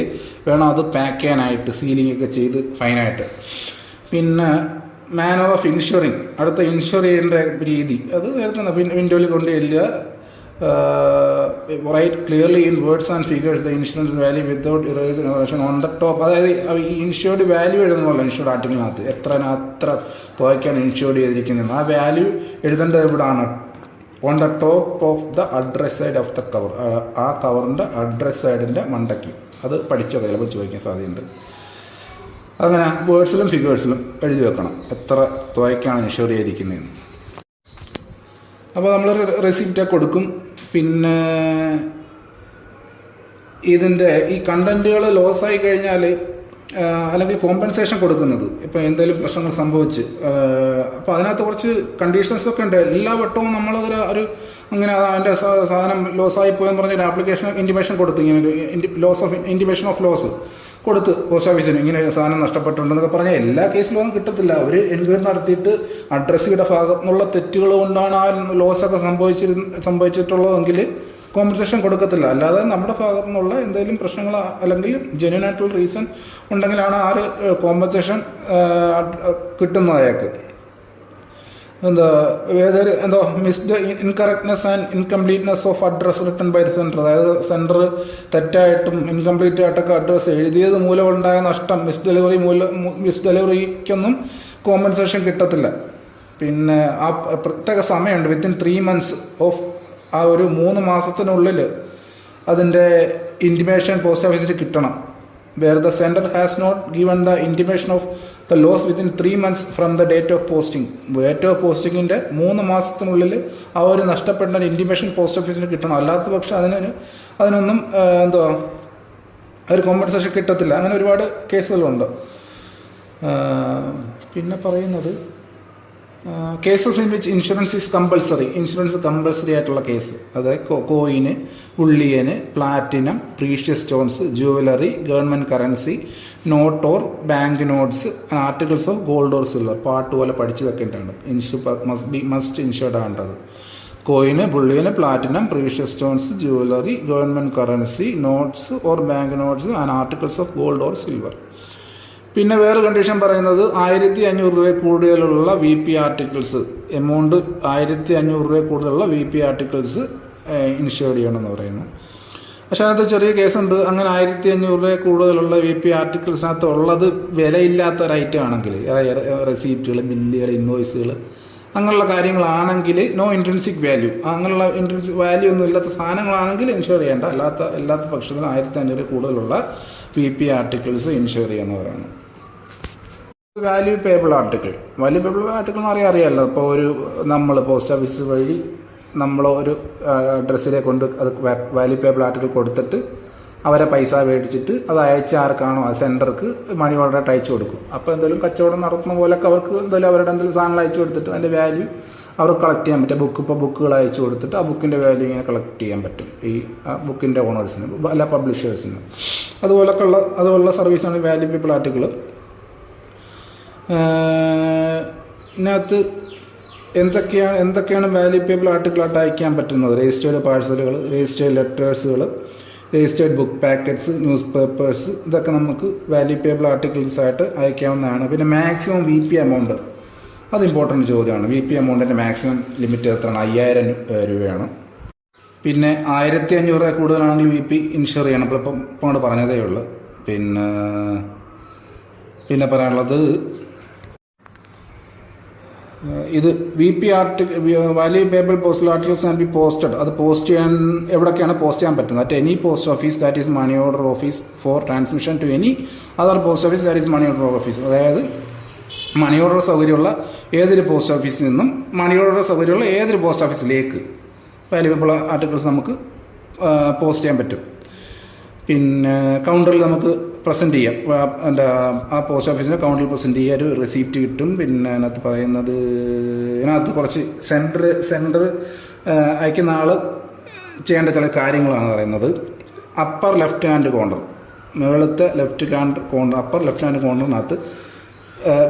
വേണം അത് പാക്ക് ചെയ്യാനായിട്ട്, സീലിംഗ് ഒക്കെ ചെയ്ത് ഫൈനായിട്ട്. പിന്നെ മാനർ ഓഫ് ഇൻഷുറിങ്, അടുത്ത ഇൻഷുർ ചെയ്യേണ്ട രീതി അത് നേരത്തെ വിൻഡോയിൽ കൊണ്ട് ചെല്ലുക, write clearly in words and figures the insurance value without erasure on the top. അതായത് ഈ ഇൻഷുർഡ് വാല്യൂ എഴുതുന്നല്ലോ ഇൻഷുർഡ് ആർട്ടിക്കിളിനകത്ത് എത്ര തുകയ്ക്കാണ് ഇൻഷുർഡ് ചെയ്തിരിക്കുന്നത്, ആ വാല്യൂ എഴുതേണ്ടത് എവിടെയാണ്? On the top of the address side of the cover. ആ കവറിൻ്റെ അഡ്രസ് സൈഡിൻ്റെ മണ്ടയ്ക്ക്. അത് പഠിച്ചോ ചിലപ്പോൾ ചോദിക്കാൻ സാധ്യതയുണ്ട്. അങ്ങനെ വേർഡ്സിലും ഫിഗേഴ്സിലും എഴുതി വെക്കണം എത്ര തുകയ്ക്കാണ് ഇൻഷുർ ചെയ്തിരിക്കുന്നതെന്ന്. അപ്പോൾ നമ്മൾ റെസിപ്റ്റൊക്കെ കൊടുക്കും. പിന്നെ ഇതിൻ്റെ ഈ കണ്ടൻറ്റുകൾ ലോസായി കഴിഞ്ഞാൽ അല്ലെങ്കിൽ കോമ്പൻസേഷൻ കൊടുക്കുന്നത്, ഇപ്പോൾ എന്തെങ്കിലും പ്രശ്നങ്ങൾ സംഭവിച്ച് അപ്പോൾ അതിനകത്ത് കുറച്ച് കണ്ടീഷൻസൊക്കെ ഉണ്ട്. എല്ലാ വട്ടവും നമ്മളതൊരു അങ്ങനെ അതിൻ്റെ സാധനം ലോസായി പോയെന്ന് പറഞ്ഞൊരു ആപ്ലിക്കേഷൻ ഇൻറ്റിമേഷൻ കൊടുത്തു, ഇങ്ങനെ ഇൻറ്റിമേഷൻ ഓഫ് ലോസ് കൊടുത്ത് പോസ്റ്റ് ഓഫീസിന് ഇങ്ങനെ സാധനം നഷ്ടപ്പെട്ടിട്ടുണ്ടെന്നൊക്കെ പറഞ്ഞാൽ എല്ലാ കേസിലും ഒന്നും കിട്ടത്തില്ല. അവർ എൻക്വയറി നടത്തിയിട്ട് അഡ്രസ്സിയുടെ ഭാഗത്തുനിന്നുള്ള തെറ്റുകൾ കൊണ്ടാണ് ആ ലോസൊക്കെ സംഭവിച്ചിട്ടുള്ളതെങ്കിൽ കോമ്പൻസേഷൻ കൊടുക്കത്തില്ല. അല്ലാതെ നമ്മുടെ ഭാഗത്തു നിന്നുള്ള എന്തെങ്കിലും പ്രശ്നങ്ങൾ അല്ലെങ്കിൽ ജെന്യൂൻ ആയിട്ടുള്ള റീസൺ ഉണ്ടെങ്കിലാണ് ആ ഒരു കോമ്പൻസേഷൻ കിട്ടുന്നത് അയാൾക്ക്. Missed incorrectness and incompleteness of address written by the sender. അതായത് സെൻറ്റർ തെറ്റായിട്ടും ഇൻകംപ്ലീറ്റ് ആയിട്ടൊക്കെ അഡ്രസ്സ് എഴുതിയത് മൂലമുണ്ടായ നഷ്ടം, മിസ് ഡെലിവറിക്കൊന്നും കോമ്പൻസേഷൻ കിട്ടത്തില്ല. പിന്നെ ആ പ്രത്യേക സമയമുണ്ട്, വിത്തിൻ 3 months ഓഫ് ആ ഒരു 3 മാസത്തിനുള്ളിൽ അതിൻ്റെ ഇൻറ്റിമേഷൻ പോസ്റ്റ് ഓഫീസിൽ കിട്ടണം. Where the sender has not given the intimation of the loss within 3 months from the date of posting. Date of പോസ്റ്റിങ്ങിൻ്റെ 3 മാസത്തിനുള്ളിൽ ആ ഒരു നഷ്ടപ്പെട്ട ഇൻറ്റിമേഷൻ പോസ്റ്റ് ഓഫീസിന് കിട്ടണം. അല്ലാത്ത പക്ഷം അതിനൊന്നും ഒരു കോമ്പൻസേഷൻ കിട്ടത്തില്ല. അങ്ങനെ ഒരുപാട് കേസുകളുണ്ട്. പിന്നെ പറയുന്നത് cases in which insurance is compulsory. Insurance compulsory ആയിട്ടുള്ള കേസ്, അതായത് കോയിന്, ബുള്ളിയന്, platinum, precious stones, jewellery, government currency, note or bank notes, articles of gold or silver. പാട്ട് പോലെ പഠിച്ചു വെക്കേണ്ടതാണ്. മസ്റ്റ് ഇൻഷുർഡ് ആവേണ്ടത് കോയിന്, ബുള്ളിയന്, platinum, precious stones, jewellery, government currency, notes or bank notes and articles of gold or silver. പിന്നെ വേറെ condition പറയുന്നത് 1500 രൂപ കൂടുതലുള്ള VP ആർട്ടിക്കിൾസ്, എമൗണ്ട് 1500 രൂപ കൂടുതലുള്ള VP ആർട്ടിക്കിൾസ് ഇൻഷുർ ചെയ്യണമെന്ന് പറയുന്നു. പക്ഷേ അതിനകത്ത് ചെറിയ കേസുണ്ട്. അങ്ങനെ 1500 രൂപ കൂടുതലുള്ള VP ആർട്ടിക്കിൾസിനകത്ത് ഉള്ളത് വിലയില്ലാത്ത ഒരു ഐറ്റം ആണെങ്കിൽ, റെസീപ്റ്റുകൾ, ബില്ലുകൾ, ഇൻവോയ്സുകൾ, അങ്ങനെയുള്ള കാര്യങ്ങളാണെങ്കിൽ നോ ഇൻട്രിൻസിക് വാല്യൂ, അങ്ങനെയുള്ള ഇൻട്രിൻസിക് വാല്യൂ ഒന്നും ഇല്ലാത്ത സാധനങ്ങളാണെങ്കിൽ ഇൻഷുർ ചെയ്യേണ്ട. അല്ലാത്ത പക്ഷത്തിന് 1500 കൂടുതലുള്ള VP ആർട്ടിക്കിൾസ് ഇൻഷുർ ചെയ്യുന്നവരാണ്. Value payable article. Value payable article എന്ന് അറിയാമല്ലോ. ഇപ്പോൾ നമ്മൾ പോസ്റ്റ് ഓഫീസ് വഴി നമ്മൾ ഒരു അഡ്രസ്സിലെ കൊണ്ട് അത് വാല്യൂ പേബിൾ ആർട്ടിക്കിൾ കൊടുത്തിട്ട് അവരെ പൈസ മേടിച്ചിട്ട് അത് അയച്ച ആർക്കാണോ ആ സെൻറ്റർക്ക് മണി ഓർഡറായിട്ട് അയച്ചു കൊടുക്കും. അപ്പോൾ എന്തെങ്കിലും കച്ചവടം നടത്തുന്ന പോലൊക്കെ അവർക്ക് അവരുടെ എന്തെങ്കിലും സാധനങ്ങൾ അയച്ചു കൊടുത്തിട്ട് അതിൻ്റെ വാല്യൂ അവർക്ക് കളക്ട് ചെയ്യാൻ പറ്റും. ഇപ്പോൾ ബുക്കുകൾ അയച്ചു കൊടുത്തിട്ട് ആ ബുക്കിൻ്റെ വാല്യൂ ഇങ്ങനെ കളക്ട് ചെയ്യാൻ പറ്റും ഈ ബുക്കിൻ്റെ ഓണേഴ്സിന്, അല്ല പബ്ലിഷേഴ്സിന്. അതുപോലുള്ള സർവീസാണ് വാല്യുബിൾ ആർട്ടിക്കിൾ. ഇതിനകത്ത് എന്തൊക്കെയാണ് വാല്യുബിൾ ആർട്ടിക്കിളായിട്ട് അയക്കാൻ പറ്റുന്നത്? രജിസ്റ്റേർഡ് പാഴ്സലുകൾ, രജിസ്റ്റേർഡ് ലെറ്റേഴ്സുകൾ, registered book packets, newspapers, ഇതൊക്കെ നമുക്ക് വാല്യുബിൾ ആർട്ടിക്കിൾസ് ആയിട്ട് അയക്കാവുന്നതാണ്. പിന്നെ മാക്സിമം വി പി എമൗണ്ട്, അത് ഇമ്പോർട്ടൻറ്റ് ചോദ്യമാണ്. വി പി എമൗണ്ടിൻ്റെ മാക്സിമം ലിമിറ്റ് എത്രയാണ്? 5000 രൂപയാണ്. പിന്നെ 1500 കൂടുതലാണെങ്കിൽ വി പി ഇൻഷുർ ചെയ്യണം. ഇപ്പോൾ പറഞ്ഞതേ ഉള്ളൂ. പിന്നെ പറയാനുള്ളത് ഇത് V P valuable postal articles and be posted. അത് പോസ്റ്റ് ചെയ്യാൻ എവിടെയൊക്കെയാണ് പോസ്റ്റ് ചെയ്യാൻ പറ്റുന്നത്? At any post office that is money order office for transmission to any other post office that is money order office. അതായത് money order സൗകര്യമുള്ള ഏതൊരു post ഓഫീസിൽ നിന്നും മണി ഓർഡർ സൗകര്യമുള്ള ഏതൊരു പോസ്റ്റ് ഓഫീസിലേക്ക് വാല്യുബിൾ ആർട്ടിക്കിൾസ് നമുക്ക് പോസ്റ്റ് ചെയ്യാൻ പറ്റും. പിന്നെ കൗണ്ടറിൽ നമുക്ക് പ്രസൻറ്റ് ചെയ്യാം. ആ പോസ്റ്റ് ഓഫീസിൻ്റെ കൗണ്ടറിൽ പ്രസൻറ്റ് ചെയ്യുക, ഒരു റെസിപ്റ്റ് കിട്ടും. പിന്നെ ഇതിനകത്ത് കുറച്ച് സെൻറ്റർ അയക്കുന്ന ആൾ ചെയ്യേണ്ട ചില കാര്യങ്ങളാണ് പറയുന്നത്. അപ്പർ ലെഫ്റ്റ് ഹാൻഡ് കോർണർ, മുകളിലത്തെ അപ്പർ ലെഫ്റ്റ് ഹാൻഡ് കോർണറിനകത്ത്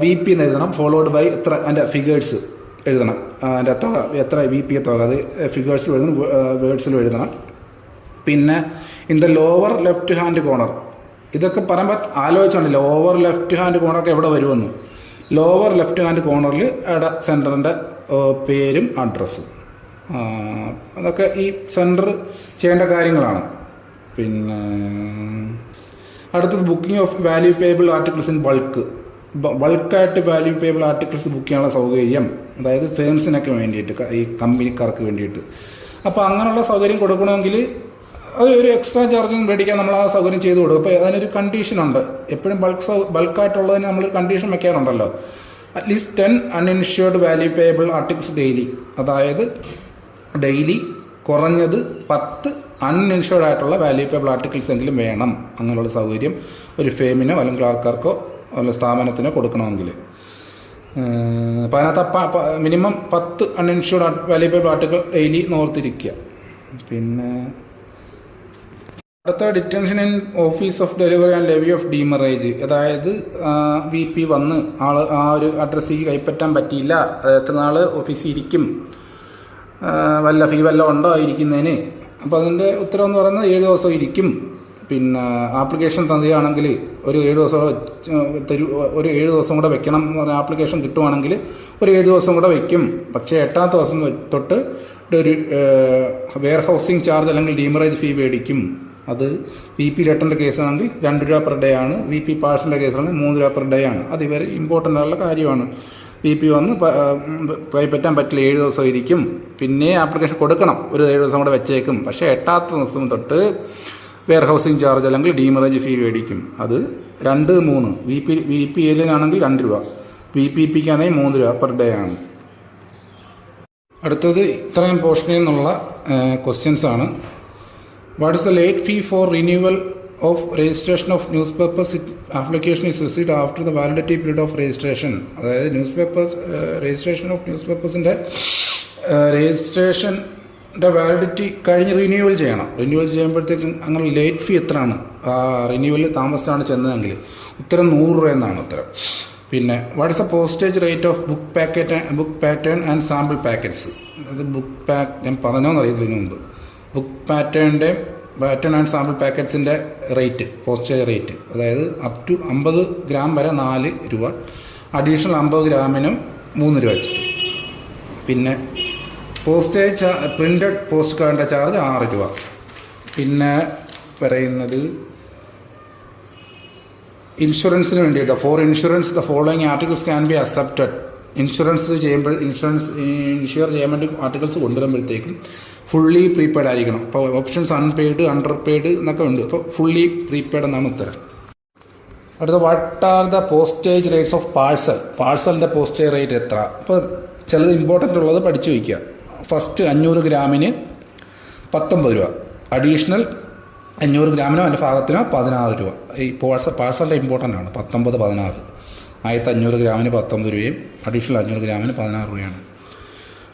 വി പി എന്ന് എഴുതണം. ഫോളോഡ് ബൈ എത്ര അതിൻ്റെ ഫിഗേഴ്സ് എഴുതണം. അതിൻ്റെ തുക എത്ര വി പി തുക, അത് ഫിഗേഴ്സിൽ എഴുതണം, വേർഡ്സിലും എഴുതണം. പിന്നെ in the lower left hand corner, ഇതൊക്കെ പറയുമ്പോൾ ആലോചിച്ചാണ് ലോവർ ലെഫ്റ്റ് ഹാൻഡ് കോർണറൊക്കെ എവിടെ വരുമെന്ന്. ലോവർ ലെഫ്റ്റ് ഹാൻഡ് കോർണറിൽ സെൻറ്ററിൻ്റെ പേരും അഡ്രസ്സും, അതൊക്കെ ഈ സെൻറ്റർ ചെയ്യേണ്ട കാര്യങ്ങളാണ്. പിന്നെ അടുത്തത് booking of valuable articles in ബൾക്കായിട്ട് വാല്യുബിൾ ആർട്ടിക്കിൾസ് ബുക്ക് ചെയ്യാനുള്ള സൗകര്യം, അതായത് ഫേംസിനൊക്കെ വേണ്ടിയിട്ട്, ഈ കമ്പനിക്കാർക്ക് വേണ്ടിയിട്ട്. അപ്പോൾ അങ്ങനെയുള്ള സൗകര്യം കൊടുക്കണമെങ്കിൽ അത് ഒരു എക്സ്ട്രാ ചാർജും മേടിക്കാൻ നമ്മൾ ആ സൗകര്യം ചെയ്ത് കൊടുക്കും. അപ്പോൾ അതിനൊരു കണ്ടീഷനുണ്ട്. എപ്പോഴും ബൾക്കായിട്ടുള്ളതിന് നമ്മളൊരു കണ്ടീഷൻ വെക്കാറുണ്ടല്ലോ. At least 10 uninsured valuable articles daily, അതായത് ഡെയിലി കുറഞ്ഞത് 10 അൺഇൻഷ്യൂർഡ് ആയിട്ടുള്ള വാല്യുബിൾ ആർട്ടിക്കിൾസ് എങ്കിലും വേണം. അങ്ങനെയുള്ള സൗകര്യം ഒരു ഫേമിനോ അല്ലെങ്കിൽ ആൾക്കാർക്കോ അല്ല സ്ഥാപനത്തിനോ കൊടുക്കണമെങ്കിൽ. അപ്പോൾ അതിനകത്ത് minimum 10 uninsured valuable article daily ഓർത്തിരിക്കുക. പിന്നെ അടുത്ത detention in office of delivery and levy of demurrage, അതായത് വി പി വന്ന് ആ ഒരു അഡ്രസ്സിലേക്ക് കൈപ്പറ്റാൻ പറ്റിയില്ല, എത്ര നാൾ ഓഫീസിൽ ഇരിക്കും, വല്ല ഫീ വല്ല ഉണ്ടോ ഇരിക്കുന്നതിന്. അപ്പോൾ അതിൻ്റെ ഉത്തരവെന്ന് പറയുന്നത് 7 ദിവസം ഇരിക്കും. പിന്നെ ആപ്ലിക്കേഷൻ തരികയാണെങ്കിൽ ഒരു 7 ദിവസം കൂടെ വെക്കണം എന്ന് പറഞ്ഞാൽ ആപ്ലിക്കേഷൻ കിട്ടുവാണെങ്കിൽ ഒരു 7 ദിവസം കൂടെ വയ്ക്കും. പക്ഷേ 8ാമത്തെ ദിവസം തൊട്ട് ഒരു വെയർ ഹൗസിംഗ് ചാർജ് അല്ലെങ്കിൽ ഡീമറേജ് ഫീ മേടിക്കും. അത് വി പി ലെറ്ററിൻ്റെ കേസാണെങ്കിൽ 2 രൂപ പെർ ഡേ ആണ്. വി പി പാഴ്സലിൻ്റെ കേസാണെങ്കിൽ 3 രൂപ പെർ ഡേ ആണ്. അത് ഇവർ ഇമ്പോർട്ടൻ്റ് ആയിട്ടുള്ള കാര്യമാണ്. വി പി വന്ന് കൈപ്പറ്റാൻ പറ്റില്ല, 7 ദിവസം ഇരിക്കും. പിന്നെ ആപ്ലിക്കേഷൻ കൊടുക്കണം, ഒരു 7 ദിവസം കൂടെ വെച്ചേക്കും. പക്ഷേ 8ാമത്തെ ദിവസം തൊട്ട് വെയർ ഹൗസിംഗ് ചാർജ് അല്ലെങ്കിൽ ഡീമറേജ് ഫീ മേടിക്കും. അത് 2, 3 വി പി എല്ലിനാണെങ്കിൽ 2 രൂപ, വി പി പിക്കാണെങ്കിൽ 3 രൂപ പെർ ഡേ ആണ്. അടുത്തത് ഇത്രയും പോർഷനിൽ നിന്നുള്ള ക്വസ്റ്റ്യൻസ് ആണ്. What is the late fee for renewal of registration of news papers application is received after the validity period of registration. അതായത് രജിസ്ട്രേഷൻ ഓഫ് ന്യൂസ് പേപ്പേഴ്സിൻ്റെ രജിസ്ട്രേഷൻ്റെ വാലിഡിറ്റി കഴിഞ്ഞ് റിന്യൂവൽ ചെയ്യണം. റിന്യൂവൽ ചെയ്യുമ്പോഴത്തേക്കും അങ്ങനെ ലേറ്റ് ഫീ എത്രയാണ്? റിന്യൂവൽ താമസിച്ചാണ് ചെന്നതെങ്കിൽ ഉത്തരം 100 രൂപ എന്നാണ് ഉത്തരം. പിന്നെ what is the postage rate of book pattern and sample packets. അത് ഞാൻ പറഞ്ഞോന്നറിയത്തില്ല മുമ്പ്. ബുക്ക് പാറ്റേൺ ആൻഡ് സാമ്പിൾ പാക്കറ്റ്സിൻ്റെ റേറ്റ്, പോസ്റ്റേജ് റേറ്റ്, അതായത് അപ് ടു 50 ഗ്രാം വരെ 4 രൂപ, അഡീഷണൽ 50 ഗ്രാമിനും 3 രൂപ വെച്ചിട്ട്. പിന്നെ പോസ്റ്റേജ് പ്രിൻ്റഡ് പോസ്റ്റ് കാർഡിൻ്റെ ചാർജ് 6 രൂപ. പിന്നെ പറയുന്നത് ഇൻഷുറൻസിന് വേണ്ടിയിട്ട് four insurance the following articles can be accepted. Insure ചെയ്യാൻ വേണ്ടി ആർട്ടിക്കിൾസ് കൊണ്ടുവരുമ്പോഴത്തേക്കും ഫുള്ളി പ്രീപെയ്ഡ് ആയിരിക്കണം. അപ്പോൾ ഓപ്ഷൻസ് അൺപെയ്ഡ്, അണ്ടർപെയ്ഡ് എന്നൊക്കെ ഉണ്ട്. അപ്പോൾ ഫുള്ളി പ്രീപെയ്ഡ് എന്നാണ് ഉത്തരം. അടുത്ത what are the postage rates of പാഴ്സലിൻ്റെ പോസ്റ്റേജ് റേറ്റ് എത്ര? അപ്പോൾ ചിലത് ഇമ്പോർട്ടൻ്റ് ഉള്ളത് പഠിച്ചു വയ്ക്കുക. ഫസ്റ്റ് 500 ഗ്രാമിന് 19 രൂപ, അഡീഷണൽ 500 ഗ്രാമിനോ അതിൻ്റെ ഭാഗത്തിനോ 16 രൂപ. ഈ പാഴ്സലിൻ്റെ ഇമ്പോർട്ടൻ്റ് ആണ്. 19, 16. 500 ഗ്രാമിന് 19 രൂപയും അഡീഷണൽ 500 ഗ്രാമിന് 16 രൂപയാണ്.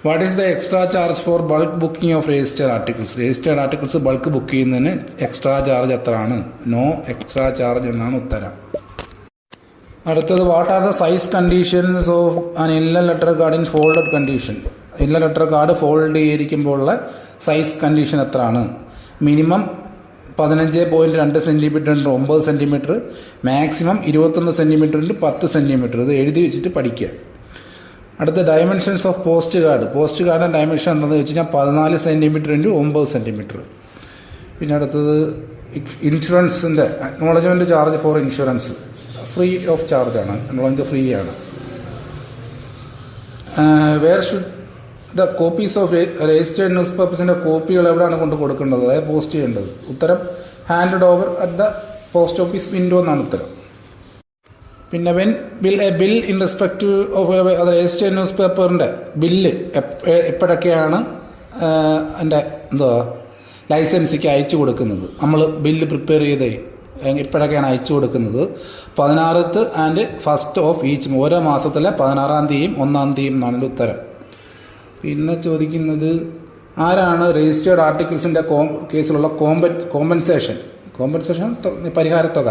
What is the extra charge for bulk booking of registered articles? Registered articles bulk book ചെയ്യുന്നതിന് എക്സ്ട്രാ ചാർജ് എത്രയാണ്? നോ എക്സ്ട്രാ ചാർജ് എന്നാണ് ഉത്തരം. അടുത്തത് what are the size conditions of an inland letter card in folded condition? Inland letter card fold ചെയ്തിരിക്കുമ്പോൾ ഉള്ള size condition എത്രയാണ്? Minimum 15.2 centimetre 9 centimetre, maximum 21 centimetre 10 centimetre. ഇത് എഴുതി വെച്ചിട്ട് പഠിക്കുക. അടുത്ത dimensions of post card. Post കാർഡിൻ്റെ ഡയമെൻഷൻ എന്താണെന്ന് വെച്ച് കഴിഞ്ഞാൽ 14 സെൻറ്റിമീറ്റർ 9 സെൻറ്റിമീറ്റർ. പിന്നെ അടുത്തത് ഇൻഷുറൻസിൻ്റെ acknowledgement charge for insurance free of ചാർജാണ്. അക്നോളജ്മെൻറ്റ് ഫ്രീ ആണ്. Where should the copies of registered ന്യൂസ് പേപ്പേഴ്സിൻ്റെ കോപ്പികൾ എവിടെയാണ് കൊണ്ട് കൊടുക്കേണ്ടത്, അതായത് പോസ്റ്റ് ചെയ്യേണ്ടത്? ഉത്തരം handed over at the post office window എന്നാണ് ഉത്തരം. പിന്നെ when bill in respect of registered ന്യൂസ് പേപ്പറിൻ്റെ ബില്ല് എപ്പോഴൊക്കെയാണ് എൻ്റെ ലൈസൻസിക്ക് അയച്ചു കൊടുക്കുന്നത്? നമ്മൾ ബില്ല് പ്രിപ്പയർ ചെയ്തേ ഇപ്പോഴൊക്കെയാണ് അയച്ചു കൊടുക്കുന്നത്? 16th and 1st of each, ഓരോ മാസത്തിലെ 16-ാം തീയതിയും 1-ാം തീയതിയും എന്നാണ് ഉത്തരം. പിന്നെ ചോദിക്കുന്നത് ആരാണ് രജിസ്റ്റേർഡ് ആർട്ടിക്കിൾസിൻ്റെ കേസിലുള്ള കോമ്പൻസേഷൻ പരിഹാരത്തുക,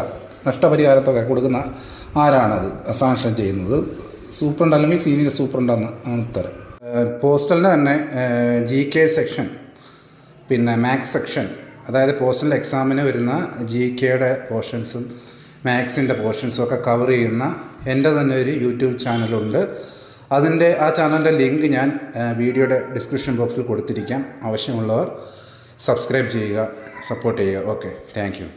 നഷ്ടപരിഹാരത്തുക കൊടുക്കുന്ന ആരാണത് സാങ്ഷൻ ചെയ്യുന്നത്? സൂപ്രണ്ട് അല്ലെങ്കിൽ സീനിയർ സൂപ്രണ്ടാണ് ഉത്തരം. പോസ്റ്റലിന് തന്നെ GK സെക്ഷൻ, പിന്നെ മാത്സ് സെക്ഷൻ, അതായത് പോസ്റ്റൽ എക്സാമിന് വരുന്ന GKയുടെ പോർഷൻസും മാത്സിൻ്റെ പോർഷൻസും ഒക്കെ കവർ ചെയ്യുന്ന എൻ്റെ തന്നെ ഒരു യൂട്യൂബ് ചാനലുണ്ട്. ആ ചാനലിൻ്റെ ലിങ്ക് ഞാൻ വീഡിയോയുടെ ഡിസ്ക്രിപ്ഷൻ ബോക്സിൽ കൊടുത്തിരിക്കാം. ആവശ്യമുള്ളവർ സബ്സ്ക്രൈബ് ചെയ്യുക, സപ്പോർട്ട് ചെയ്യുക. Okay, thank you.